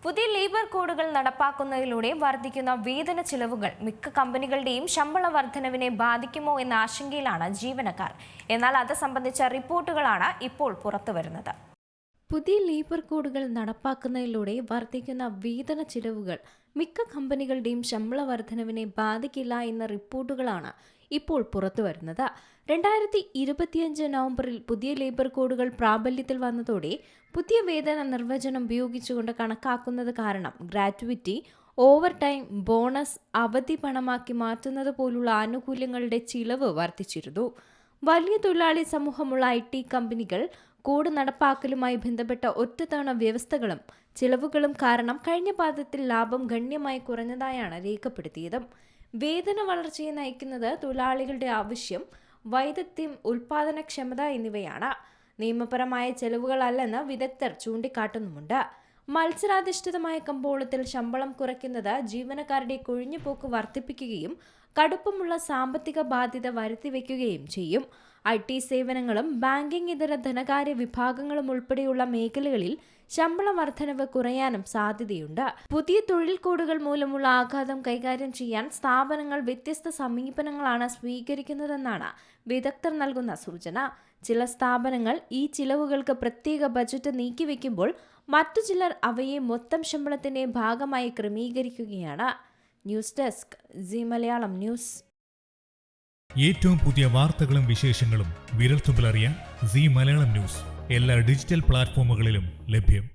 പുതിയ ലേബർ കോഡുകൾ നടപ്പാക്കുന്നതിലൂടെ വർദ്ധിക്കുന്ന വേതന ചിലവുകൾ മിക്ക കമ്പനികളുടെയും ശമ്പള വർധനവിനെ ബാധിക്കുമോ എന്ന ആശങ്കയിലാണ് ജീവനക്കാർ. എന്നാൽ അത് സംബന്ധിച്ച റിപ്പോർട്ടുകളാണ് ഇപ്പോൾ പുറത്തുവരുന്നത്. പുതിയ ലേബർ കോഡുകൾ നടപ്പാക്കുന്നതിലൂടെ വർദ്ധിക്കുന്ന വേതന ചിലവുകൾ മിക്ക കമ്പനികളുടെയും ശമ്പള വർധനവിനെ ബാധിക്കില്ല എന്ന റിപ്പോർട്ടുകളാണ് ഇപ്പോൾ പുറത്തുവരുന്നത്. 2025 നവംബറിൽ പുതിയ ലേബർ കോഡുകൾ പ്രാബല്യത്തിൽ വന്നതോടെ പുതിയ വേതന നിർവചനം ഉപയോഗിച്ചുകൊണ്ട് കണക്കാക്കുന്നത് കാരണം ഗ്രാറ്റുവിറ്റി, ഓവർ ടൈം, ബോണസ്, അവധി പണമാക്കി മാറ്റുന്നത് പോലുള്ള ആനുകൂല്യങ്ങളുടെ ചിലവ് വർദ്ധിച്ചിരുന്നു. വലിയ തൊഴിലാളി സമൂഹമുള്ള IT കമ്പനികൾ കോഡ് നടപ്പാക്കലുമായി ബന്ധപ്പെട്ട ഒറ്റത്തവണ വ്യവസ്ഥകളും ചിലവുകളും കാരണം കഴിഞ്ഞ പാദത്തിൽ ലാഭം ഗണ്യമായി കുറഞ്ഞതായാണ് രേഖപ്പെടുത്തിയത്. വേതന വളർച്ചയെ നയിക്കുന്നത് തൊഴിലാളികളുടെ ആവശ്യം, വൈദഗ്ധ്യം, ഉൽപാദനക്ഷമത എന്നിവയാണ്. നിയമപരമായ ചെലവുകളല്ലെന്ന് വിദഗ്ധർ ചൂണ്ടിക്കാട്ടുന്നുമുണ്ട്. മത്സരാധിഷ്ഠിതമായ കമ്പോളത്തിൽ ശമ്പളം കുറയ്ക്കുന്നത് ജീവനക്കാരുടെ കൊഴിഞ്ഞുപോക്ക് വർദ്ധിപ്പിക്കുകയും കടുപ്പമുള്ള സാമ്പത്തിക ബാധ്യത വരുത്തിവെക്കുകയും ചെയ്യും. IT സേവനങ്ങളും ബാങ്കിംഗ് ഇതര ധനകാര്യ വിഭാഗങ്ങളും ഉൾപ്പെടെയുള്ള മേഖലകളിൽ ശമ്പള വർധനവ് കുറയാനും സാധ്യതയുണ്ട്. പുതിയ തൊഴിൽ കോഡുകൾ മൂലമുള്ള ആഘാതം കൈകാര്യം ചെയ്യാൻ സ്ഥാപനങ്ങൾ വ്യത്യസ്ത സമീപനങ്ങളാണ് സ്വീകരിക്കുന്നതെന്നാണ് വിദഗ്ധർ നൽകുന്ന സൂചന. ചില സ്ഥാപനങ്ങൾ ഈ ചിലവുകൾക്ക് പ്രത്യേക ബജറ്റ് നീക്കിവെക്കുമ്പോൾ മറ്റു ചിലർ അവയെ മൊത്തം ശമ്പളത്തിന്റെ ഭാഗമായി ക്രമീകരിക്കുകയാണ്. News desk Zee Malayalam news. ഏറ്റവും പുതിയ വാർത്തകളും വിശേഷങ്ങളും വിരൽത്തുമ്പിലറിയാൻ സീ മലയാളം ന്യൂസ് എല്ലാ ഡിജിറ്റൽ പ്ലാറ്റ്ഫോമുകളിലും ലഭ്യം.